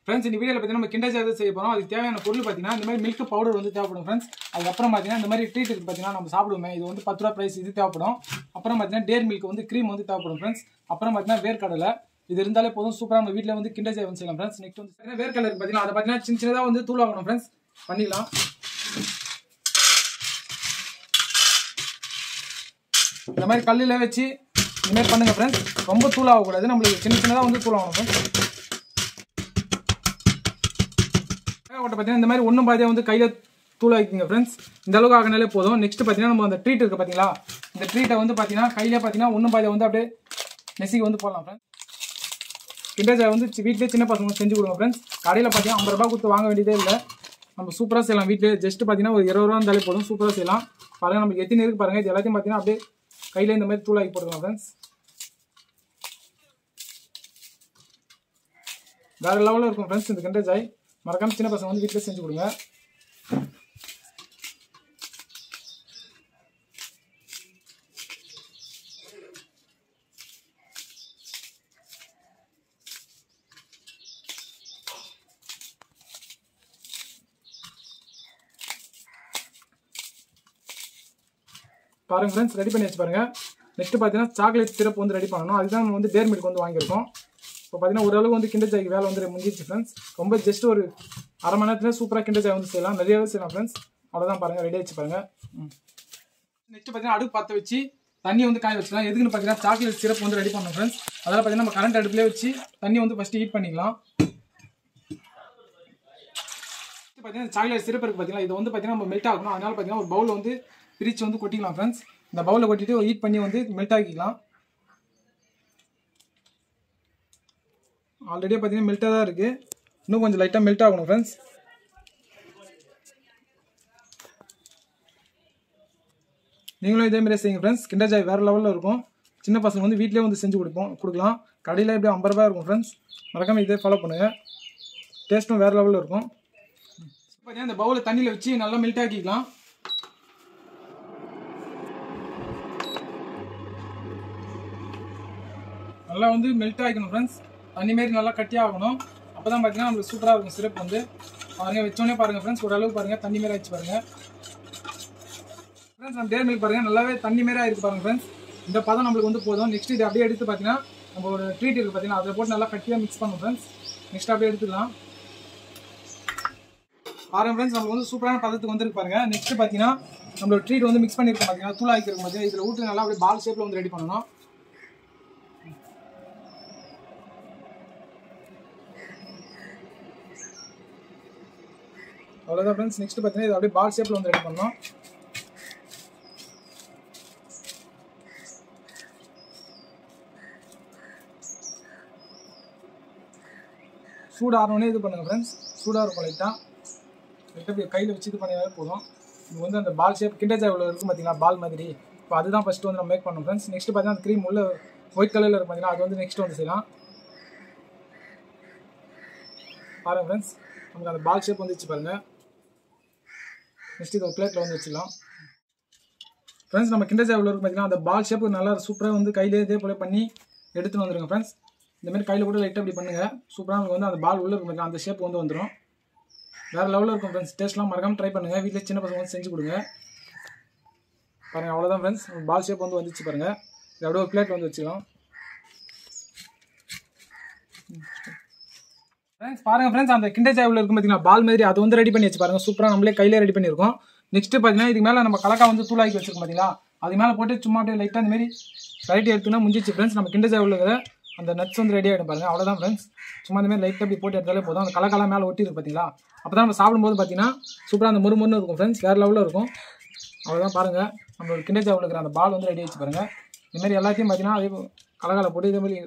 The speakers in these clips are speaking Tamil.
ஃப்ரெண்ட்ஸ் இந்த வீடியோவில் பார்த்தீங்கன்னா நம்ம கிண்டர் ஜாய் செய்ய போகிறோம். அதுக்கு தேவையான பொருள் பார்த்தீங்கன்னா இந்த மாதிரி மில்க் பவுடர் வந்து தேவைப்படும் ஃப்ரெண்ட்ஸ். அதுக்கப்புறம் பார்த்தீங்கன்னா இந்த மாதிரி ட்ரீட் இருக்குது பார்த்தீங்கன்னா நம்ம சாப்பிடுவோமே, இது வந்து 10 ரூபா ப்ரைஸ், இது தேவைப்படும். அப்புறம் பார்த்தீங்கன்னா டேர் மில்க் வந்து க்ரீம் வந்து தேவைப்படும் ஃப்ரெண்ட்ஸ். அப்புறம் பார்த்தீங்கன்னா வேர்க்கடலை, இது இருந்தாலே போதும், சூப்பராக நம்ம வீட்டில் வந்து கிண்டர் ஜாய் வந்து செய்யலாம் ஃப்ரெண்ட்ஸ். நெக்ஸ்ட் வந்து வேர்க்கடலை பார்த்தீங்கன்னா அதை பார்த்தீங்கன்னா சின்ன சின்னதாக வந்து தூள் ஆகணும் ஃப்ரெண்ட்ஸ். பண்ணிக்கலாம். இந்த மாதிரி கல்லில் வச்சு இந்த மாதிரி பண்ணுங்க ஃப்ரெண்ட்ஸ். ரொம்ப தூள் ஆகக்கூடாது, நம்மளுக்கு சின்ன சின்னதாக வந்து தூள் ஆகணும் ஃப்ரெண்ட்ஸ். பார்த்தீங்கன்னா இந்த மாதிரி ஒன்றும் பாதியாக வந்து கையில் தூள் ஆகிக்குங்க ஃப்ரெண்ட்ஸ். இந்த அளவுக்கு ஆகினாலே போதும். நெக்ஸ்ட் பார்த்தீங்கன்னா நம்ம அந்த ட்ரீட் இருக்குது பார்த்தீங்களா, இந்த ட்ரீட்டை வந்து பார்த்தீங்கன்னா கையிலே பார்த்தீங்கன்னா ஒன்றும் பாதியாக வந்து அப்படியே நெசிக்கு வந்து போடலாம் ஃப்ரெண்ட்ஸ். கிண்டர் ஜாய் வந்து வீட்டிலே சின்ன பசங்க செஞ்சு கொடுங்க ஃப்ரெண்ட்ஸ். கடையில் பார்த்தீங்கன்னா 50 ரூபா கொடுத்து வாங்க வேண்டியதே இல்லை, நம்ம சூப்பராக செய்யலாம் வீட்டிலே. ஜஸ்ட் பார்த்தீங்கன்னா ஒரு 20 ரூபா இருந்தாலே போதும், சூப்பராக செய்யலாம். பாருங்கள் நமக்கு எத்தனை இருக்குது பாருங்கள். இது எல்லாத்தையும் பார்த்தீங்கன்னா அப்படியே கையில் இந்த மாதிரி தூளாகி போட்டுக்கலாம் ஃப்ரெண்ட்ஸ். வேறு லெவலில் இருக்கும் ஃப்ரெண்ட்ஸ் இந்த கிண்டர் ஜாய். மறக்காம சின்ன பசங்க வந்து வீட்டில் செஞ்சு கொடுங்க. பாருங்க ஃப்ரெண்ட்ஸ், ரெடி பண்ணி வச்சு பாருங்க. நெக்ஸ்ட் பார்த்தீங்கன்னா சாக்லேட் சிரப் வந்து ரெடி பண்ணணும். அதுதான் நம்ம வந்து டேர் மில்க் வந்து வாங்கியிருக்கோம். இப்போ பார்த்தீங்கன்னா ஓரளவுக்கு வந்து கிண்டர் ஜாய்க்கு வேலை வந்து முடிஞ்சிச்சு ஃப்ரெண்ட்ஸ். ரொம்ப ஜஸ்ட் ஒரு அரை மணி நேரத்தில் சூப்பராக கிண்டர் ஜாய் வந்து செய்யலாம், நிறையவே செய்யலாம் ஃப்ரெண்ட்ஸ். அவ்வளோதான் பாருங்கள், ரெடி ஆச்சு பாருங்கள். நெக்ஸ்ட் பார்த்தீங்கன்னா அடுப்பு பற்ற வச்சு தண்ணி வந்து காய வச்சுக்கலாம். எதுக்குன்னு பார்த்தீங்கன்னா சாக்லேட் சிரப் வந்து ரெடி பண்ணணும் ஃப்ரெண்ட்ஸ். அதனால் பார்த்தீங்கன்னா நம்ம கரண்ட் அடுப்புலேயே வச்சு தண்ணி வந்து ஃபஸ்ட்டு ஹீட் பண்ணிக்கலாம். பார்த்தீங்கன்னா சாக்லேட் சிரப் இருக்குது பார்த்தீங்கன்னா, இது வந்து பார்த்தீங்கன்னா நம்ம மெல்ட் ஆகணும். அதனால் பார்த்தீங்கன்னா ஒரு பவுல் வந்து பிரித்து வந்து கொட்டிக்கலாம் ஃப்ரெண்ட்ஸ். இந்த பவுலில் கொட்டிட்டு ஹீட் பண்ணி வந்து மெல்ட் ஆக்கிக்கலாம். ஆல்ரெடியே பார்த்தீங்கன்னா மெல்ட்டாக தான் இருக்குது, இன்னும் கொஞ்சம் லைட்டாக மெல்ட் ஆகணும் ஃப்ரெண்ட்ஸ். நீங்களும் இதேமாதிரி செய்யுங்க ஃப்ரெண்ட்ஸ். கிண்டர் ஜாய் வேறு லெவலில் இருக்கும். சின்ன பசங்க வந்து வீட்டிலே வந்து செஞ்சு கொடுக்கலாம். கடையில் எப்படியும் 50 ரூபாய் இருக்கும் ஃப்ரெண்ட்ஸ். மறக்காமல் இதே ஃபாலோ பண்ணுங்கள், டேஸ்ட்டும் வேறு லெவலில் இருக்கும். பார்த்தீங்கன்னா இந்த பவுலில் தண்ணியில் வச்சு நல்லா மெல்ட் ஆக்கிக்கலாம். நல்லா வந்து மெல்ட் ஆகிக்கணும் ஃப்ரெண்ட்ஸ். தண்ணி மாரி நல்லா கட்டியாக ஆகணும். அப்போ தான் பார்த்தீங்கன்னா நம்மளுக்கு சூப்பராக இருக்கும் சிரப் வந்து. பாருங்கள், வச்சோடனே பாருங்கள் ஃப்ரெண்ட்ஸ், ஓரளவுக்கு பாருங்கள் தண்ணி மாரி ஆகிடுச்சு பாருங்கள் ஃப்ரெண்ட்ஸ். நம்ம டேர் மில்க் பாருங்கள் நல்லாவே தண்ணி மாரி ஆகிருக்கு பாருங்கள் ஃப்ரெண்ட்ஸ். இந்த பதம் நம்மளுக்கு வந்து போதும். நெக்ஸ்ட் இது அப்படியே எடுத்து பார்த்தீங்கன்னா நம்ம ஒரு ட்ரீட் இருக்குது பார்த்தீங்கன்னா, அதில் போட்டு நல்லா கட்டியாக மிக்ஸ் பண்ணும் ஃப்ரெண்ட்ஸ். நெக்ஸ்ட் அப்படியே எடுத்துக்கலாம். பாருங்கள் ஃப்ரெண்ட்ஸ், நம்மளுக்கு வந்து சூப்பரான பதத்துக்கு வந்துருக்கு பாருங்கள். நெக்ஸ்ட் பார்த்தீங்கன்னா நம்மளோட ட்ரீட் வந்து மிக்ஸ் பண்ணியிருக்கோம் பார்த்தீங்கன்னா, தூள் ஆகிருக்கும் பார்த்தீங்கன்னா, இதில் ஊற்றி நல்லா அப்படியே பால் ஷேப்பில் வந்து ரெடி பண்ணணும். அவ்வளோதான் ஃப்ரெண்ட்ஸ். நெக்ஸ்ட் பார்த்தீங்கன்னா இது அப்படியே பால் ஷேப்பில் வந்து ரெடி பண்ணணும். சூடாகணுன்னே இது பண்ணுங்கள் ஃப்ரெண்ட்ஸ். சூடாக இருக்கும் லைட்டாக கையில் வச்சு இது பண்ணியாலே போதும். இது வந்து அந்த பால் ஷேப் கிண்டர் ஜாய் இருக்கும் பார்த்தீங்களா, பால் மாதிரி. இப்போ அதுதான் ஃபஸ்ட்டு வந்து நம்ம மேக் பண்ணணும் ஃப்ரெண்ட்ஸ். நெக்ஸ்ட் பார்த்தீங்கன்னா அந்த க்ரீம் உள்ள ஒயிட் கலரில் இருக்கும் பார்த்தீங்கன்னா, அது வந்து நெக்ஸ்ட் வந்து செய்யலாம். பாருங்கள் ஃப்ரெண்ட்ஸ், நமக்கு அந்த பால் ஷேப் வந்துச்சு பாருங்கள். நெக்ஸ்ட் இது ஒரு பிளேட்டில் வந்து வச்சுக்கலாம் ஃப்ரெண்ட்ஸ். நம்ம கிண்டர் ஜாய் இருக்கும் பார்த்தீங்கன்னா அந்த பால் ஷேப்பு நல்லா சூப்பராக வந்து கையிலே இதே போல பண்ணி எடுத்துன்னு வந்துடுங்க ஃப்ரெண்ட்ஸ். இந்தமாதிரி கையில் கூட லைட்டாக அப்படி பண்ணுங்கள். சூப்பராக நமக்கு வந்து அந்த பால் உள்ளே இருக்கும் பார்த்தீங்கன்னா அந்த ஷேப் வந்து வந்துடும். வேறு லெவலில் இருக்கும் ஃப்ரெண்ட்ஸ். டேஸ்ட்லாம் மறக்காமல் ட்ரை பண்ணுங்கள். வீட்டில் சின்ன பசங்க வந்து செஞ்சு கொடுங்க. பாருங்கள், அவ்வளோதான் ஃப்ரெண்ட்ஸ். பால் ஷேப் வந்து வந்துச்சு பாருங்கள். இது அப்படியே ஒரு பிளேட் வந்து வச்சுக்கலாம் ஃப்ரெண்ட்ஸ். பாருங்கள் ஃப்ரெண்ட்ஸ், அந்த கிண்டர் ஜாய் இருக்கும் பார்த்தீங்கன்னா பால் மாதிரி, அது வந்து ரெடி பண்ணி வச்சு பாருங்கள். சூப்பராக நம்மளே கையிலே ரெடி பண்ணியிருக்கோம். நெக்ஸ்ட்டு பார்த்தீங்கன்னா இதுக்கு மேலே நம்ம கலக்கா வந்து தூளாக்கி வச்சிருக்கோம் பார்த்தீங்களா, அது மேலே போட்டு சும்மா அப்படியே லைட்டாக அந்த மாதிரி வெரைட்டி எடுத்துனா முடிஞ்சிச்சு ஃப்ரெண்ட்ஸ். நம்ம கிண்டர் ஜாய் இருக்கிற அந்த நட்ஸ் வந்து ரெடி ஆகிடும் பாருங்கள். அவ்வளோதான் ஃப்ரெண்ட்ஸ். சும்மா அந்த மாதிரி லைட்டாக அப்படி போட்டு எடுத்தாலே போதும். அந்த கலக்காலாம் மேலே ஒட்டி இருக்கு பார்த்தீங்களா, அப்போ தான் நம்ம சாப்பிடும்போது பார்த்தீங்கன்னா சூப்பராக அந்த முறுமுறுன்னு இருக்கும் ஃப்ரெண்ட்ஸ். வேறு லெவலில் இருக்கும். அவ்வளோதான் பாருங்கள், நம்மளோட கிண்டர் ஜாய் இருக்கிற அந்த பால் வந்து ரெடி ஆகிடுச்சு பாருங்கள். இதுமாதிரி எல்லாத்தையும் பார்த்தீங்கன்னா அதே கலக்கால போட்டு இதே மாதிரி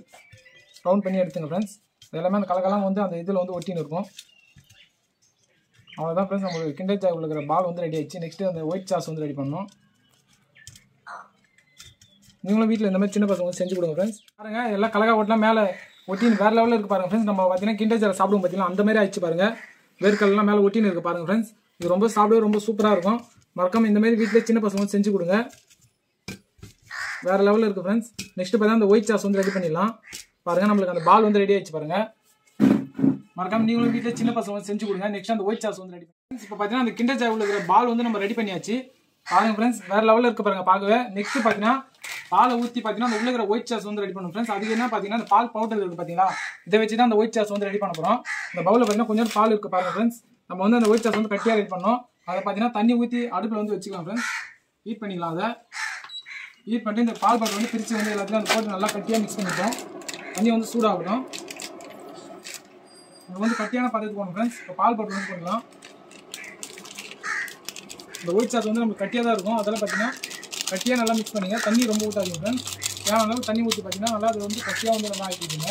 ரவுண்ட் பண்ணி எடுத்துங்க ஃப்ரெண்ட்ஸ். எல்லாமே அந்த கலக்கெல்லாம் வந்து அந்த இதில் வந்து ஒட்டின்னு இருக்கும். அவ்வளோதான் ஃப்ரெண்ட்ஸ், நம்மளுக்கு கிண்டர் ஜாய் இருக்கிற பால் வந்து ரெடி ஆகிடுச்சு. நெக்ஸ்ட்டு அந்த ஒயிட் சாஸ் வந்து ரெடி பண்ணணும். நீங்களும் வீட்டில் இந்த மாதிரி சின்ன பசங்க வந்து செஞ்சு கொடுங்க ஃப்ரெண்ட்ஸ். பாருங்கள், எல்லாம் கலக்கா ஓட்டலாம் மேலே ஒட்டின்னு வேறு லெவலில் இருக்குது பாருங்கள் ஃப்ரெண்ட்ஸ். நம்ம பார்த்தீங்கன்னா கிண்டர் ஜாய் சாப்பிடுவோம் பார்த்தீங்கன்னா அந்த மாதிரி ஆயிடுச்சு பாருங்கள். வேர்க்கல்லாம் மேலே ஒட்டின்னு இருக்குது பாருங்கள் ஃப்ரெண்ட்ஸ். இது ரொம்ப சாப்பிடவே ரொம்ப சூப்பராக இருக்கும். மறக்காமல் இந்த மாதிரி வீட்டில் சின்ன பசங்க வந்து செஞ்சு கொடுங்க. வேறு லெவலில் இருக்குது ஃப்ரெண்ட்ஸ். நெக்ஸ்ட்டு பார்த்தீங்கன்னா அந்த ஒயிட் சாஸ் வந்து ரெடி பண்ணிடலாம். பாருங்கள், நம்மளுக்கு அந்த பால் வந்து ரெடி ஆகிடுச்சு பாருங்கள். மறக்காம நீங்களும் வீட்டில் சின்ன பசங்க வந்து செஞ்சு கொடுங்க. நெக்ஸ்ட் அந்த ஒயிட் சாஸ் வந்து ரெடி பண்ணி இப்போ பார்த்தீங்கன்னா அந்த கிண்டர் ஜாய் உள்ள இருக்கிற பால் வந்து நம்ம ரெடி பண்ணியாச்சு. பாருங்க ஃப்ரெண்ட்ஸ், வேற லெவலில் இருக்க பாருங்க பார்க்கவே. நெக்ஸ்ட் பார்த்தீங்கன்னா பாலை ஊற்றி பார்த்தீங்கன்னா அந்த உள்ள இருக்கிற ஒயிட் சாஸ் வந்து ரெடி பண்ணும் ஃப்ரெண்ட்ஸ். அதுக்கு என்ன பார்த்தீங்கன்னா அந்த பால் பவுடர் இருக்குது பார்த்தீங்களா, இதை வச்சு தான் அந்த ஒயிட் சாஸ் வந்து ரெடி பண்ண போகிறோம். இந்த பவுலில் பார்த்தீங்கன்னா கொஞ்சம் பால் இருக்குது பாருங்க ஃப்ரெண்ட்ஸ். நம்ம வந்து அந்த ஒயிட் சாஸ் வந்து கட்டியாக ரெடி பண்ணோம். அதை பார்த்தீங்கன்னா தண்ணி ஊற்றி அடுப்பில் வந்து வச்சுக்கலாம் ஃப்ரெண்ட்ஸ். ஹீட் பண்ணிக்கலாம். அதை ஹீட் பண்ணிட்டு இந்த பால் பவுடர் வந்து பிரித்து வந்து எல்லாத்தையும் அந்த போட்டு நல்லா கட்டியாக மிக்ஸ் பண்ணிட்டோம். தண்ணி வந்து சூடாகட்டும். இது வந்து கட்டியான பதத்துக்கு போகணும் ஃப்ரெண்ட்ஸ். இப்போ பால் பவுடர் வந்து பண்ணலாம். இந்த ஒயிட் சாஸ் வந்து நமக்கு கட்டியாக தான் இருக்கும். அதெல்லாம் பார்த்தீங்கன்னா கட்டியாக நல்லா மிக்ஸ் பண்ணிங்க. தண்ணி ரொம்ப ஊற்றாதீங்க ஃப்ரெண்ட்ஸ். தேவையான தண்ணி ஊற்றி பார்த்தீங்கன்னா நல்லா அது வந்து கட்டியாக வந்து நல்லா ஆக்கிடுங்க.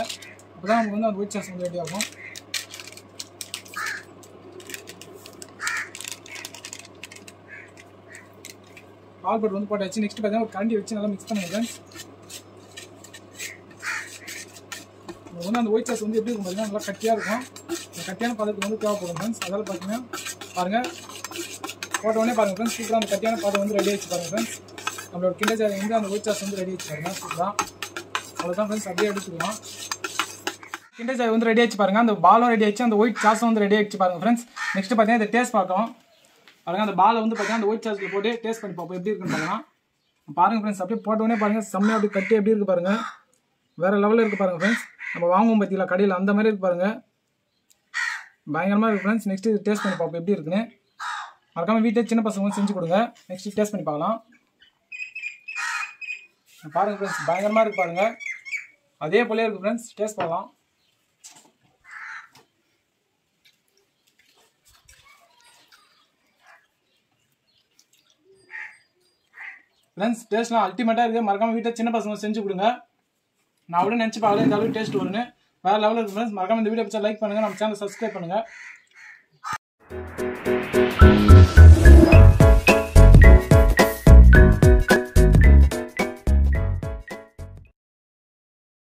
அப்போ தான் நமக்கு வந்து அந்த ஒயிட் சாஸ் வந்து ரெடி ஆகும். பால் பவுடர் வந்து போட்டாச்சு. நெக்ஸ்ட் பார்த்தீங்கன்னா ஒரு கரண்டி வச்சு நல்லா மிக்ஸ் பண்ணுங்க ஃப்ரெண்ட்ஸ். வந்து அந்த ஒயிட் சாஸ் வந்து எப்படி இருக்கும் பார்த்தீங்கன்னா நல்லா கட்டியாக இருக்கும். இந்த கட்டியான பதத்துக்கு வந்து தேவைப்படும் ஃப்ரெண்ட்ஸ். அதெல்லாம் பார்த்தீங்கன்னா பாருங்கள், போட்ட உடனே பாருங்கள் ஃப்ரெண்ட்ஸ், சூப்பராக அந்த கட்டியான பதம் வந்து ரெடி ஆகிடுச்சு பாருங்கள் ஃப்ரெண்ட்ஸ். நம்மளோட கிண்டர் ஜாய் வந்து அந்த ஒயிட் சாஸ் வந்து ரெடி ஆகிடுச்சு பாருங்கள். சூப்பராக அவ்வளோதான் ஃப்ரெண்ட்ஸ், அப்படியே எடுத்துக்கலாம். கிண்டர் ஜாய் வந்து ரெடி ஆகிடுச்சு பாருங்கள். அந்த பாலும் ரெடி ஆகிடுச்சு, அந்த ஒயிட் சாஸும் வந்து ரெடி ஆகிடுச்சு பாருங்கள் ஃப்ரெண்ட்ஸ். நெக்ஸ்ட் பார்த்தீங்கன்னா இந்த டேஸ்ட் பார்க்கலாம் பாருங்கள். அந்த பாலை வந்து பார்த்தீங்கன்னா அந்த ஒயிட் சாஸில் போட்டு டேஸ்ட் பண்ணி பார்ப்போம் எப்படி இருக்குன்னு பார்க்கலாம். பாருங்கள் ஃப்ரெண்ட்ஸ், அப்படியே போட்ட உடனே பாருங்கள் செம்மையாக அப்படி கட்டி எப்படி இருக்குது பாருங்கள். வேறு லெவலில் இருக்குது பாருங்கள் ஃப்ரெண்ட்ஸ். நம்ம வாங்குவோம் பார்த்தீங்களா கடையில், அந்த மாதிரி இருக்கு பாருங்கள். பயங்கரமாக இருக்குது ஃப்ரெண்ட்ஸ். நெக்ஸ்ட் இது டேஸ்ட் பண்ணி பார்ப்போம் எப்படி இருக்குன்னு. மறக்காமல் வீட்டில் சின்ன பசங்க வந்து செஞ்சு கொடுங்க. நெக்ஸ்ட் டேஸ்ட் பண்ணி பார்க்கலாம். பாருங்கள் ஃப்ரெண்ட்ஸ், பயங்கரமாக இருக்குது பாருங்கள். அதே போலே இருக்குது ஃப்ரெண்ட்ஸ். டேஸ்ட் பண்ணலாம். ஃப்ரெண்ட்ஸ், டேஸ்ட்லாம் அல்டிமேட்டாக இருக்குது. மறக்காமல் வீட்டில் சின்ன பசங்க செஞ்சு கொடுங்க. நான் அவ்வளோ நினச்சி பார்க்கல இந்த அளவுக்கு டேஸ்ட் வரும்னு. வேறு லெவலில் இருக்குது ஃப்ரெண்ட்ஸ். மறக்காமல் இந்த வீடியோ பிடிச்சா லைக் பண்ணுங்கள், நம்ம சேனல் சப்ஸ்கிரைப் பண்ணுங்கள்.